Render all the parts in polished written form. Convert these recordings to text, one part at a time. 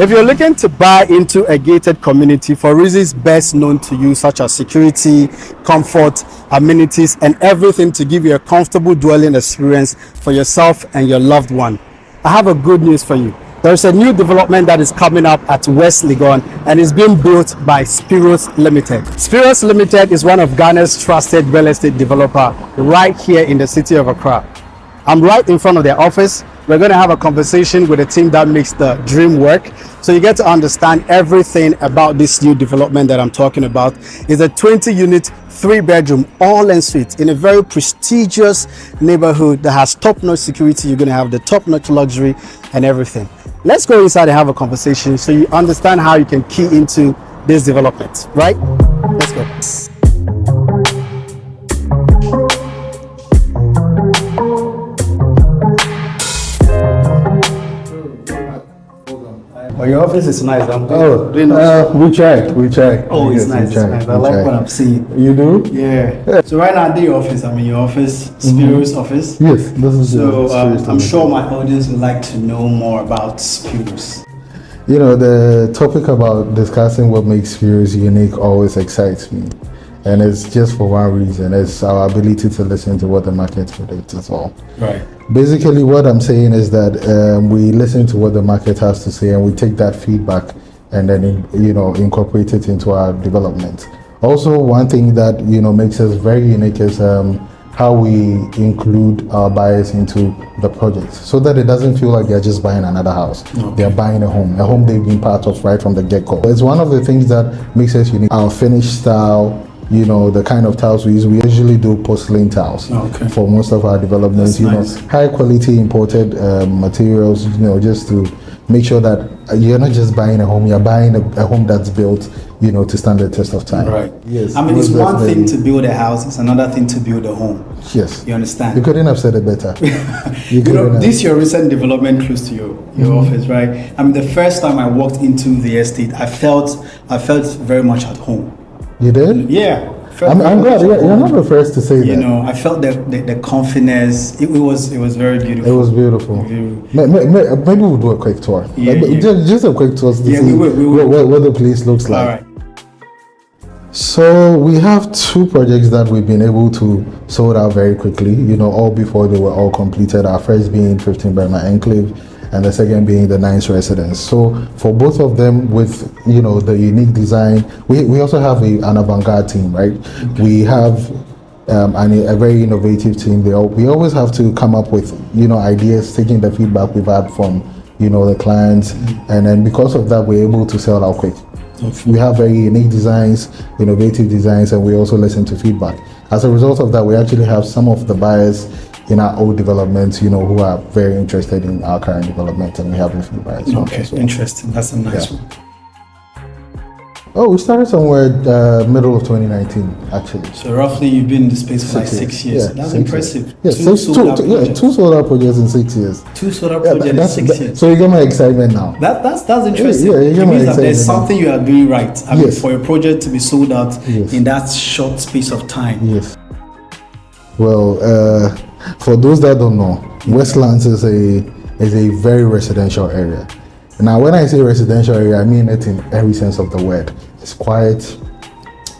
If you're looking to buy into a gated community for reasons best known to you, such as security, comfort, amenities, and everything to give you a comfortable dwelling experience for yourself and your loved one, I have a good news for you. There's a new development that is coming up at West Legon and is being built by Spyros Limited. Spyros Limited is one of Ghana's trusted real estate developer right here in the city of Accra. I'm right in front of their office. We're going to have a conversation with a team that makes the dream work. So you get to understand everything about this new development that I'm talking about. It's a 20-unit, 3-bedroom, all-en-suite in a very prestigious neighborhood that has top-notch security. You're going to have the top-notch luxury and everything. Let's go inside and have a conversation so you understand how you can key into this development, right? Let's go. Oh, your office is nice. We check. Oh, it's nice. I like what I'm seeing. You do? Yeah. So right now, your office. I'm in your office, Spyros office. Yes, this is. So I'm sure my audience would like to know more about Spyros. You know, the topic about discussing what makes Spyros unique always excites me. And it's just for one reason. It's our ability to listen to what the market predicts as well. Right. Basically, what I'm saying is that we listen to what the market has to say and we take that feedback and then, incorporate it into our development. Also, one thing that, makes us very unique is how we include our buyers into the project so that it doesn't feel like they're just buying another house. Okay. They're buying a home they've been part of right from the get-go. It's one of the things that makes us unique. Our finish style, the kind of tiles we use, we usually do porcelain tiles for most of our developments. That's nice. High quality imported materials, just to make sure that you're not just buying a home, you're buying a home that's built, to stand the test of time. Right. Yes. I mean, it's one thing to build a house, it's another thing to build a home. Yes. You understand? You couldn't have said it better. This is your recent development close to your office, right? I mean, the first time I walked into the estate, I felt very much at home. You did? Yeah. I'm glad. You're not the first to say that. I felt the confidence. It was very beautiful. It was beautiful. Maybe we'll do a quick tour. Just a quick tour to see what the place looks like. All right. So we have 2 projects that we've been able to sold out very quickly. All before they were all completed. Our first being 15 Burma Enclave, and the second being the Nice Residence. So for both of them with, the unique design, we also have an avant-garde team, right? Okay. We have a very innovative team. We always have to come up with, ideas, taking the feedback we've had from, the clients. And then because of that, we're able to sell out quick. Okay. We have very unique designs, innovative designs, and we also listen to feedback. As a result of that, we actually have some of the buyers in our old developments, who are very interested in our current development, and we have a few buyers. Okay, interesting. That's a nice one. Oh, we started somewhere middle of 2019, actually. So roughly, you've been in the space for 6 years. Yeah, that's impressive. Yes, 2 solar projects in 6 years. 2 solar projects in 6 years. So you get my excitement now. That's interesting. Yeah, it means that there's something you are doing right. I mean, for a project to be sold out in that short space of time. Yes. Well, for those that don't know, Westlands is a very residential area. Now, when I say residential area, I mean it in every sense of the word. It's quiet,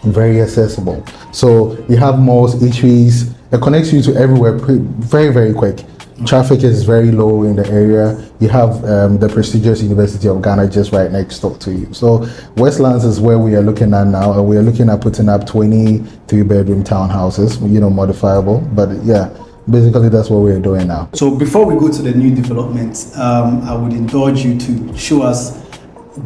very accessible. So you have malls, eateries. It connects you to everywhere very, very quick. Traffic is very low in the area. You have the prestigious University of Ghana just right next door to you. So Westlands is where we are looking at now, and we are looking at putting up 23-bedroom townhouses, modifiable. But yeah, basically that's what we're doing now. So before we go to the new developments, I would indulge you to show us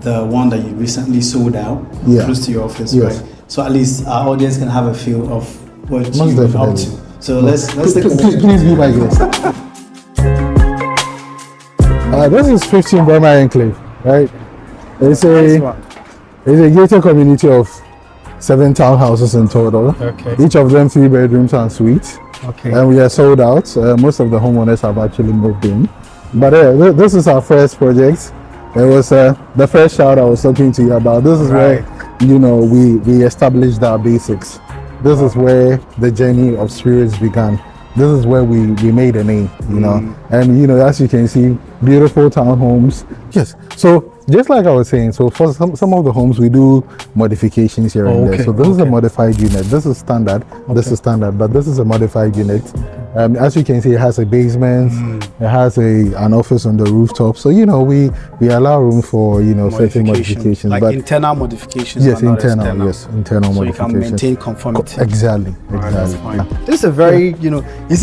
the one that you recently sold out close to your office, right? So at least our audience can have a feel of what you're up to. So let's take a look. Please be my guest. This is 15 Burma Enclave, right? It's a gated community of 7 townhouses in total. Okay. Each of them 3 bedrooms and suites. Okay. And we are sold out. Most of the homeowners have actually moved in. But this is our first project. It was the first shout I was talking to you about. This is where we established our basics. This is where the journey of Spyros began. This is where we made a name, and as you can see, beautiful townhomes. Yes. So Just like I was saying, so for some of the homes we do modifications here and there. So this is a modified unit. This is standard. This is standard, but this is a modified unit. As you can see, it has a basement. It has an office on the rooftop. So you know we allow room for certain modifications, like but internal modifications. Yes, internal. Yes, internal so modifications. You can maintain conformity. Exactly. This is a very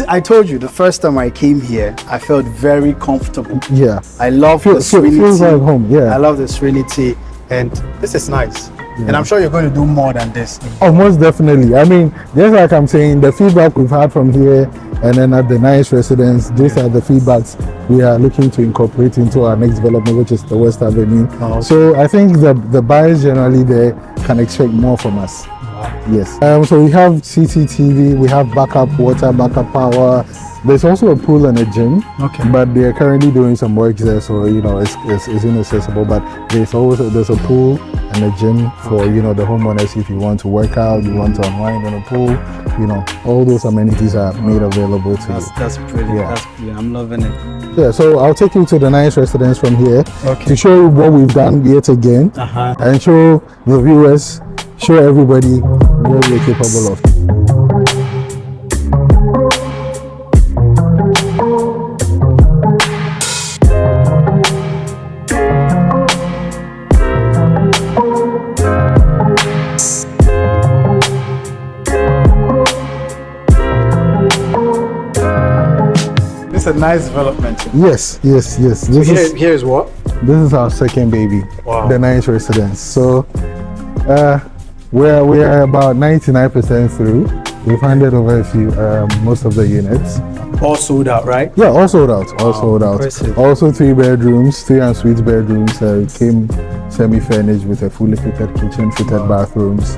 I told you the first time I came here, I felt very comfortable. Yeah. I love the serenity. Feels like home. Yeah. I love the serenity, and this is nice. Yeah. And I'm sure you're going to do more than this. Oh, most definitely. I mean, just like I'm saying, the feedback we've had from here and then at the nice residence, these are the feedbacks we are looking to incorporate into our next development, which is the West Avenue. Oh, okay. So I think the buyers generally there can expect more from us. Wow. Yes. So we have CCTV, we have backup water, backup power. There's also a pool and a gym, but they're currently doing some work there, so it's inaccessible. But there's a pool and a gym for the homeowners if you want to work out, you want to unwind in a pool. All those amenities are made available to you. That's pretty. Yeah. That's pretty. I'm loving it. Yeah, so I'll take you to the nice residence from here to show you what we've done yet again, and show the viewers, show everybody what we're capable of. It's a nice development. Yes. So here is what? This is our second baby, the nice residence. So we're about 99% through. We've handed over most of the units. All sold out, right? Yeah, all sold out. All sold out. Impressive. Also 3 bedrooms, 3 en-suite bedrooms. Came semi-furnished with a fully fitted kitchen, fitted bathrooms.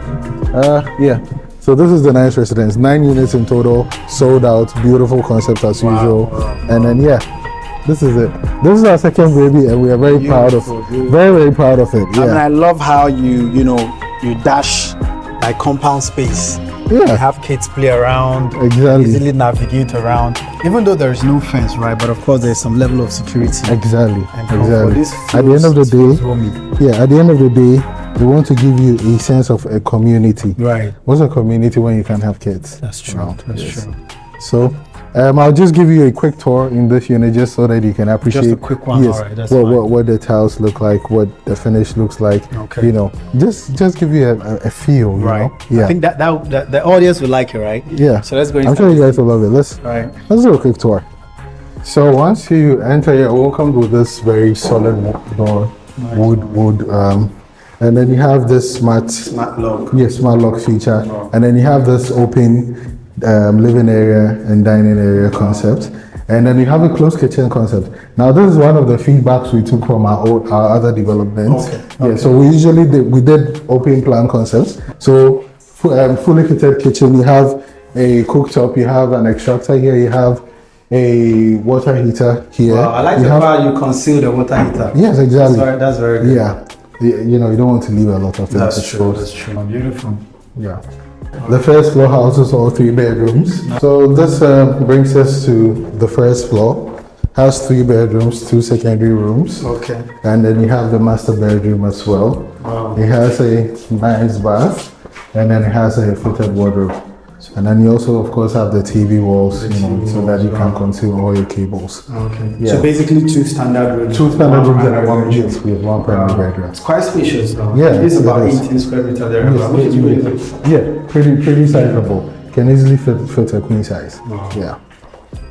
Yeah. So this is the nice residence. 9 units in total, sold out. Beautiful concept as usual. And then this is it. This is our second baby, and we are very proud of it. Very proud of it. Yeah. I mean, I love how you dash like compound space. Yeah. You have kids play around, easily navigate around. Even though there is no fence, right? But of course, there's some level of security. Exactly. At the end of the day, at the end of the day, we want to give you a sense of a community. Right. What's a community when you can have kids? That's true. That's true. So, I'll just give you a quick tour in this unit just so that you can appreciate. Just a quick one. Yes, all right, that's what the tiles look like, what the finish looks like. Okay. Just give you a feel. Right. Yeah. I think that the audience will like it, right? Yeah. So let's go. I'm sure you guys will love it. Let's do a quick tour. So once you enter, you're welcomed with this very solid door, wood. And then you have this smart lock. Yes, smart lock feature. Wow. And then you have this open living area and dining area concept. And then you have a closed kitchen concept. Now this is one of the feedbacks we took from our other developments. Yeah, so we usually did open plan concepts. So fully fitted kitchen, you have a cooktop, you have an extractor here, you have a water heater here. Wow, I like the fact you conceal the water heater. Yes, exactly. That's very good. Yeah. You don't want to leave a lot of things. That's true. Beautiful. Yeah. The first floor houses all 3 bedrooms. So this brings us to the first floor. Has 3 bedrooms, 2 secondary rooms. Okay. And then you have the master bedroom as well. Wow. It has a nice bath, and then it has a fitted wardrobe. And then you also, of course, have the TV walls, so that you can conceal all your cables. Okay. Yeah. So basically 2 standard rooms. 2 standard rooms and 1 bedroom. With 1 primary bedroom. It's quite spacious though. Yeah. It's about 18 square meters there. Which is really good. Yeah, pretty sizable. Can easily fit a queen size. Wow. Yeah.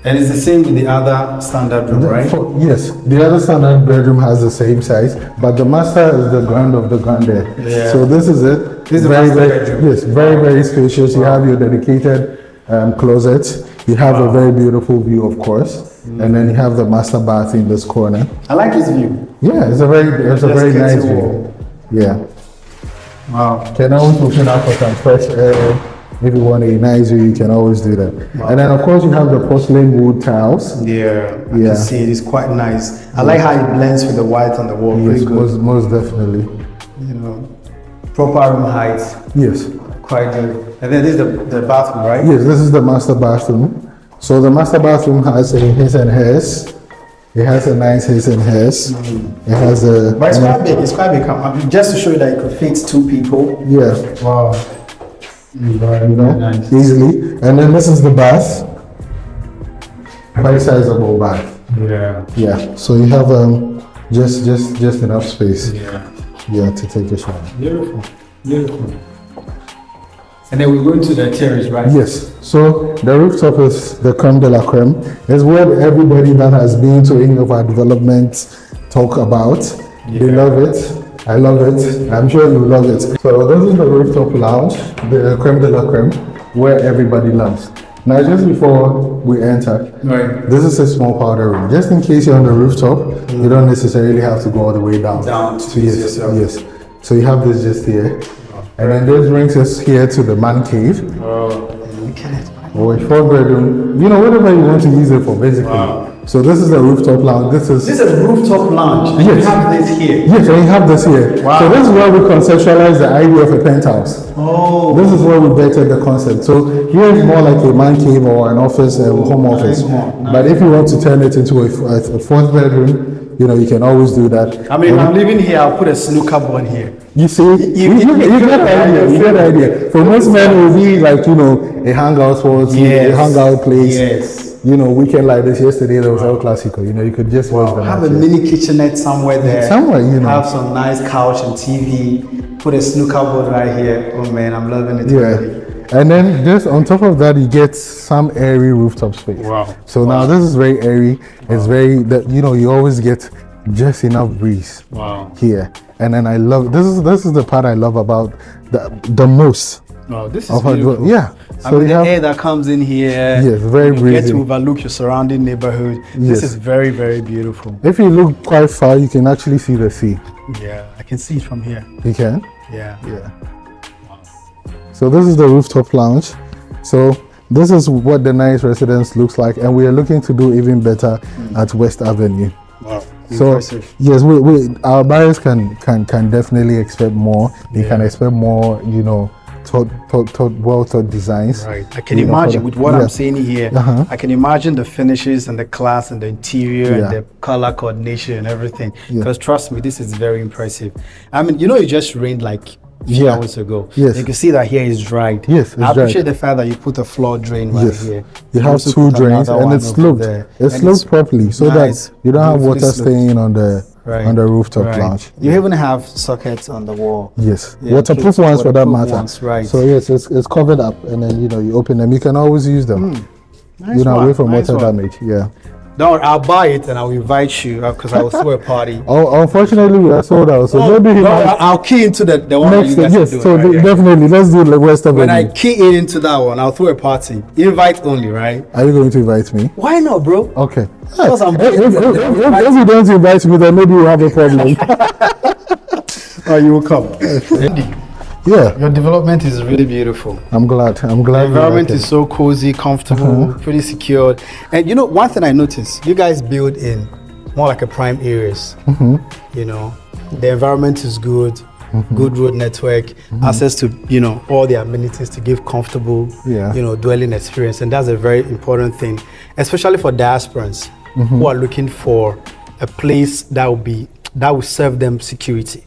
And it's the same with the other standard room, right? Yes, the other standard bedroom has the same size, but the master is the grand of the grand there. Yeah. So this is it. This is the master bedroom. Yes, very spacious. You have your dedicated closet. You have a very beautiful view, of course, and then you have the master bath in this corner. I like this view. Yeah, it's a very nice view. Yeah. Wow. Can always open up for some fresh air. If you want a nice view, you can always do that. Wow. And then, of course, you have the porcelain wood tiles. Yeah, I can see it. It's quite nice. I like how it blends with the white on the wall. Yes, most definitely. Proper room height. Yes. Quite good. And then this is the bathroom, right? Yes, this is the master bathroom. So the master bathroom has a his and hers. It has a nice his and hers. It has a. But it's quite big. It's quite big. I mean, just to show you that it could fit 2 people. Yeah. Wow. You know, nice. Easily. And then this is the bath. Quite sizable bath. Yeah. Yeah. So you have just enough space. Yeah. Yeah, to take a shower. Beautiful. Beautiful. And then we go into the terrace, right? Yes. So the rooftop is the creme de la creme. It's what everybody that has been to any of our developments talk about. Yeah. They love it. I love it. I'm sure you love it. So this is the rooftop lounge, the creme de la creme, where everybody loves. Now, just before we enter, right, this is a small powder room. Just in case you're on the rooftop, you don't necessarily have to go all the way down. To yes. So you have this just here. And then this brings us here to the man cave. Or a 4-bedroom, you know, whatever you want to use it for, basically. Wow. So this is the rooftop lounge. This is a rooftop lounge. And yes. You have this here. Yes, and you have this here. Wow. So this is where we conceptualize the idea of a penthouse. Oh. This is where we bettered the concept. So here is more like a man cave or an office, a home office. Nice. But if you want to turn it into a 4th bedroom, you know, you can always do that. I mean, if I'm living here, I'll put a snooker board here. You see, you get the idea. You get the idea. For most men, it will be like, you know, a hangout spot, a hangout place. Yes. You know, weekend like this yesterday, there was El Clasico. You know, you could just watch them. Have a mini kitchenette somewhere there. Somewhere, you know. Have some nice couch and TV. Put a snooker board right here. Oh man, I'm loving it already. And then just on top of that, you get some airy rooftop space. Wow. So now this is very airy. It's very, you know, you always get just enough breeze. Wow. Here. And then I love, this is the part I love about the most. Oh, this is beautiful. Yeah. So I mean, the air that comes in here. Yes, very breezy. You get to overlook your surrounding neighborhood. Yes. This is very, very beautiful. If you look quite far, you can actually see the sea. Yeah, I can see it from here. You can? Yeah. Yeah. Wow. So this is the rooftop lounge. So this is what the nice residence looks like, and we are looking to do even better at West Avenue. Wow. So impressive. Yes, we our buyers can definitely expect more. They can expect more, you know, well thought designs. Right. I can imagine with what I'm seeing here. I can imagine the finishes and the class and the interior and the color coordination and everything. Because trust me, this is very impressive. I mean, you know, it just rained like a few hours ago. Yes. You can see that here is dried. Yes, I appreciate the fact that you put a floor drain right here. You have 2 drains and it's sloped. It's sloped properly so that you don't have water staying on the rooftop lounge. You even have sockets on the wall. Yes, waterproof ones for that matter. Right. So yes, it's covered up, and then, you know, you open them. You can always use them. Nice, you know, away from water damage. Yeah. Don't worry, I'll buy it and I'll invite you because I will throw a party. Oh, unfortunately, we are sold out. So maybe I'll key into the one that you guys are doing. So definitely, let's do the West Avenue. When I key it into that one, I'll throw a party. Invite only, right? Are you going to invite me? Why not, bro? Okay. Because I'm if you don't invite me, then maybe you have a problem. Oh, you will come. Andy, yeah. Your development is really beautiful. I'm glad. The environment is so cozy, comfortable, pretty secured. And you know, one thing I noticed, you guys build in more like a prime areas. You know, the environment is good. Good road network, access to, you know, all the amenities to give comfortable, you know, dwelling experience. And that's a very important thing, especially for diasporans who are looking for a place that will serve them security.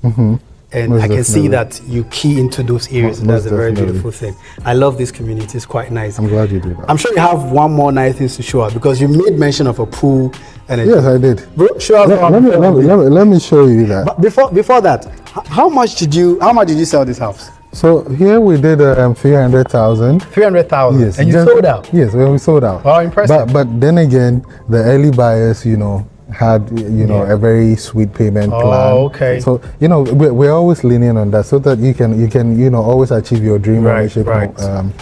And I can see that you key into those areas, and that's a very beautiful thing. I love this community, it's quite nice. I'm glad you did that. I'm sure you have one more nice thing to show us because you made mention of a pool. And yes, I did. Bro, show us. Let me show you that. But before that, how much did you sell this house? So here we did 300,000. 300,000. Yes. And you sold out. Yes, we sold out. Wow, impressive. But then again, the early buyers, you know, had, you know, a very sweet payment plan. Oh, okay. So, you know, we're always leaning on that so that you can you know, always achieve your dream ownership.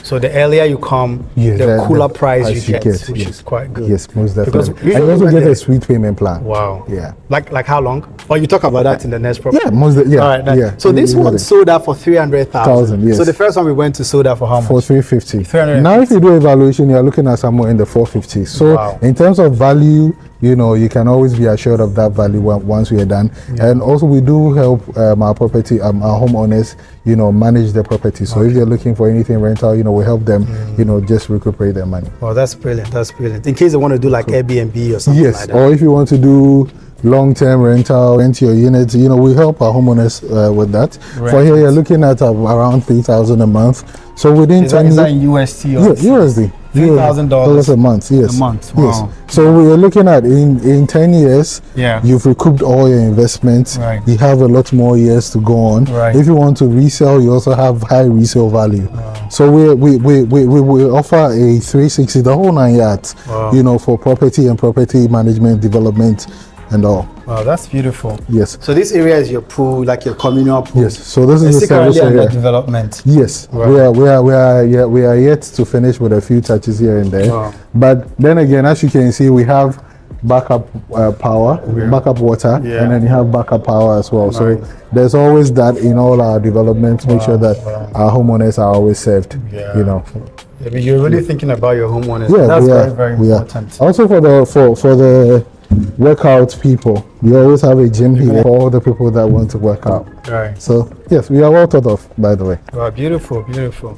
So the earlier you come, the cooler price you get, which is quite good. Yes, most definitely. Because and you also get a sweet payment plan. Wow. Yeah. Like how long? Or you talk about that in the next program. Yeah, All right. So this one sold out for 300,000. Yes. So the first one we went to sold out for how much? For 350. 350. Now if you do evaluation, you're looking at somewhere in the 450s. So in terms of value, you know, you can always be assured of that value once we are done. And also we do help our property, our homeowners, you know, manage their property. So if you're looking for anything rental, you know, we help them, you know, just recuperate their money. Oh, that's brilliant. That's brilliant. In case they want to do like Airbnb or something like that. Or if you want to do long-term rental, rent your units, you know, we help our homeowners with that. For here, you're looking at around $3,000 a month. So within 10 years, in USD or USD. $3,000 a month, yes. A month, yes. wow. So we are looking at in 10 years, you've recouped all your investments. You have a lot more years to go on. If you want to resell, you also have high resale value. So we offer a 360, the whole 9 yards, you know, for property and property management, development, and all. Wow, that's beautiful. Yes. So this area is your pool, like your communal pool. Yes. So this is the service area. Development. Yes. We are yet to finish with a few touches here and there. Wow. But then again, as you can see, we have backup power, backup water, and then you have backup power as well. So there's always that in all our developments. Make sure that our homeowners are always served. You know. I mean, you're really thinking about your homeowners. Yeah, that's very important. Also for the workout people, we always have a gym here for all the people that want to work out. So yes, we are well thought of, by the way. Wow, beautiful, beautiful.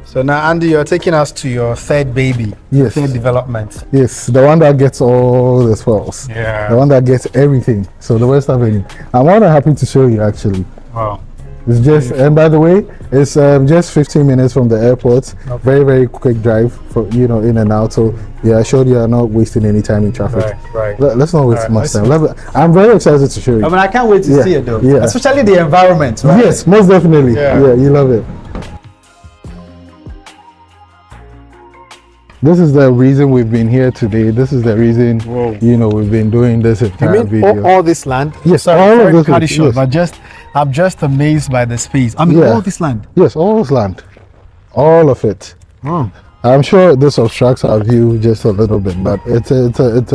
So now, Andy, you're taking us to your third baby. Yes. Third development. Yes, the one that gets all the swells. Yeah. The one that gets everything. So the West Avenue. I'm more than happy to show you actually. Wow. It's just, and by the way, it's just 15 minutes from the airport. Very, very quick drive for, you know, in and out. So yeah, I showed you are not wasting any time in traffic. Let's not waste much time. I'm very excited to show you. I mean, I can't wait to see it though. Yeah. Especially the environment, right? Yes, most definitely. Yeah, you love it. This is the reason we've been here today. This is the reason, you know, we've been doing this entire video. All this land? Yes, all of this. Yes. But I'm just amazed by the space. I mean, all this land? Yes, all this land. All of it. I'm sure this obstructs our view just a little bit, but it's a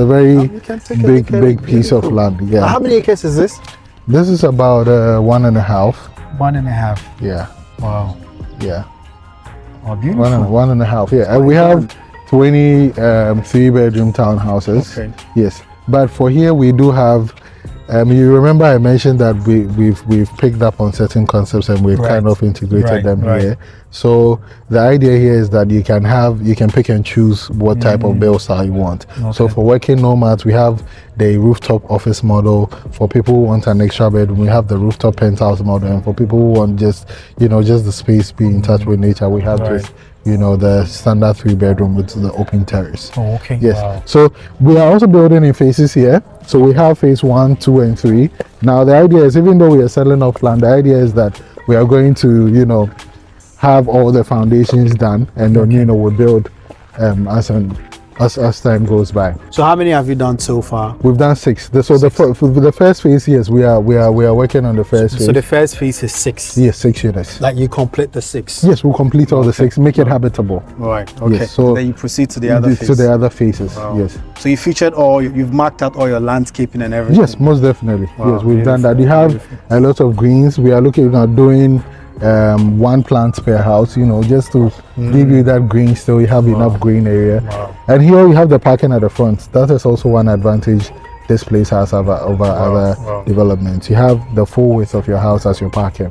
very big piece of land. Yeah. How many acres is this? This is about 1.5. 1.5. Yeah. Wow. Yeah. Oh, beautiful. 1.5. Yeah. And we have 20 3-bedroom townhouses. Yes. But for here we do have. You remember I mentioned that we've picked up on certain concepts and we've kind of integrated them here. So the idea here is that you can pick and choose what type of build style you want. So for working nomads, we have the rooftop office model. For people who want an extra bedroom, we have the rooftop penthouse model. And for people who want just the space, be in touch with nature, we have just the standard 3-bedroom with the open terrace. Yes. Wow. So we are also building in phases here. So we have phase 1, 2, and 3. Now the idea is, even though we are selling off land, the idea is that we are going to, have all the foundations done, and then we'll build as time goes by. So how many have you done so far? We've done 6. For the first phase, yes, we are working on the first phase. So the first phase is 6. Yes, 6 units. Like you complete the 6. Yes, we'll complete all the 6, make it habitable. Right. Okay. Yes, so then you proceed to the other phase. To the other phases. Wow. Yes. So you featured you've marked out all your landscaping and everything. Yes, most definitely. Wow, yes, we've done that. You have a lot of greens. We are looking at doing 1 plant per house, just to give you that green, so you have enough green area. And here you have the parking at the front. That is also one advantage this place has over other developments. You have the full width of your house as your parking.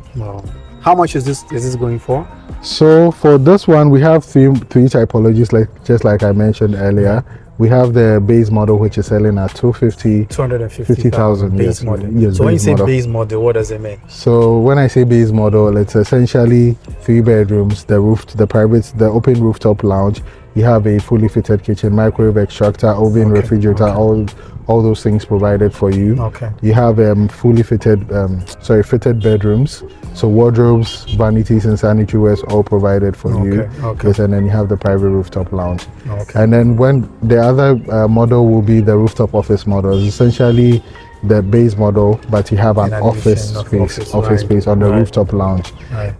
How much is this going for? So for this one, we have three typologies, just like I mentioned earlier. We have the base model, which is selling at 250,000 base model. Yes, so when you say base model, what does it mean? So when I say base model, it's essentially 3 bedrooms, the open rooftop lounge. You have a fully fitted kitchen, microwave extractor, oven, refrigerator, all those things provided for you. You have fully fitted bedrooms. So wardrobes, vanities, and sanitary wares all provided for you. Yes, and then you have the private rooftop lounge. And then when the other model will be the rooftop office model. It's essentially the base model, but you have an office space on the rooftop lounge.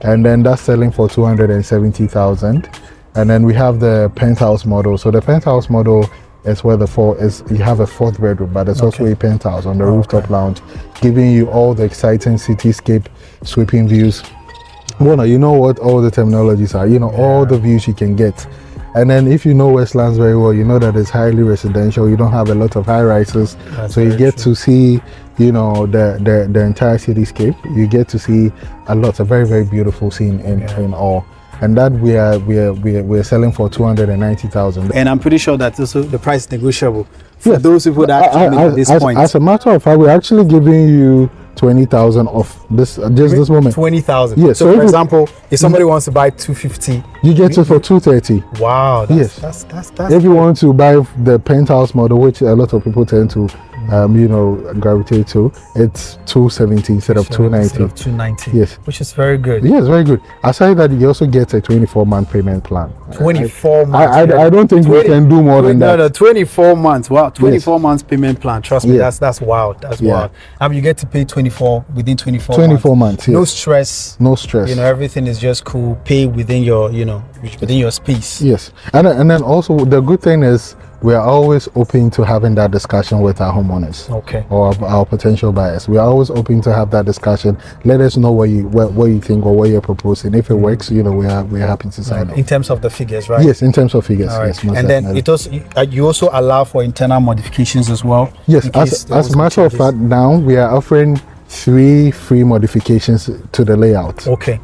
And then that's selling for 270,000. And then we have the penthouse model. So the penthouse model is where you have a 4th bedroom, but it's also a penthouse on the rooftop lounge, giving you all the exciting cityscape sweeping views. Well, you know what all the terminologies are, all the views you can get. And then if you know Westlands very well, you know that it's highly residential. You don't have a lot of high rises, so you get to see, you know, the entire cityscape. You get to see a very, very beautiful scene in all. And that we're selling for 290,000. And I'm pretty sure that also the price is negotiable for those people that actually at this point. As a matter of fact, we're actually giving you 20,000 off this this moment. 20,000. Yes. So for example, if somebody wants to buy 250, you get it for 230. Wow. That's, yes. That's if you want to buy the Penthouse model, which a lot of people tend to you know, gravitate to, it's 270 instead of 290. Instead of 290. Yes. Which is very good. Yes, very good. Aside that, you also get a 24-month payment plan. 24 months. I don't think we can do more than that. No, 24 months. Wow, 24 months payment plan. Trust me, that's wild. That's wild. You get to pay 24 within 24 months. Yes. No stress. No stress. You know, everything is just cool. Pay within your, you know, within your space. Yes. And then also the good thing is, we are always open to having that discussion with our homeowners, or our potential buyers. We are always open to have that discussion. Let us know what you think or what you're proposing. If it works, you know, we're happy to sign up. In terms of the figures, right? Yes, in terms of figures. Right. Yes, and then it also you also allow for internal modifications as well. Yes, as a matter of fact, now we are offering 3 free modifications to the layout. Okay.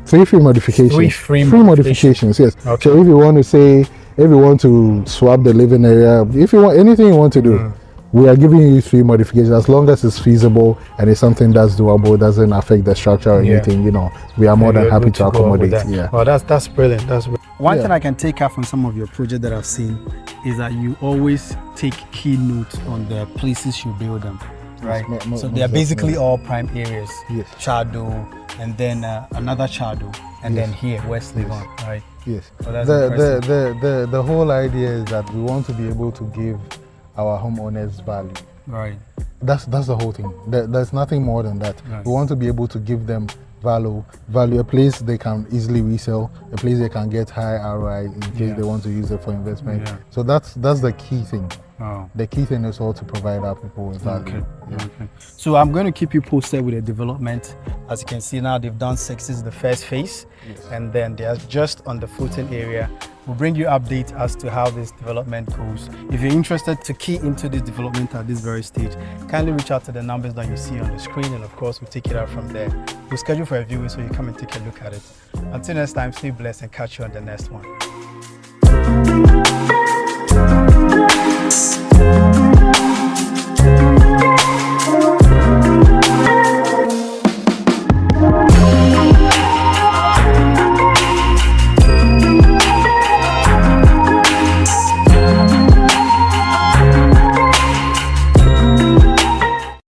3 free modifications. 3 free modifications. Yes. Okay. So if you want to say, if you want to swap the living area, if you want anything you want to do, we are giving you 3 modifications as long as it's feasible and it's something that's doable, doesn't affect the structure or anything. You know, we are more than happy to accommodate. Yeah. Well, that's brilliant. That's brilliant. One thing I can take out from some of your projects that I've seen is that you always take key notes on the places you build them. Right. So they are basically all prime areas. Yes. Chado, and then another Chado, and then here West Legon. Right. Yes. So that's the whole idea is that we want to be able to give our homeowners value. Right. That's the whole thing. There's nothing more than that. Right. We want to be able to give them value, a place they can easily resell, a place they can get high ROI in case they want to use it for investment. Yeah. So that's the key thing. Oh. The key thing is all to provide our people with value. Okay. So I'm going to keep you posted with the development. As you can see now, they've done 6. This is the first phase, and then they are just on the footing area. We'll bring you updates as to how this development goes. If you're interested to key into this development at this very stage, kindly reach out to the numbers that you see on the screen, and of course we'll take it out from there. We'll schedule for a viewing so you come and take a look at it. Until next time, stay blessed and catch you on the next one.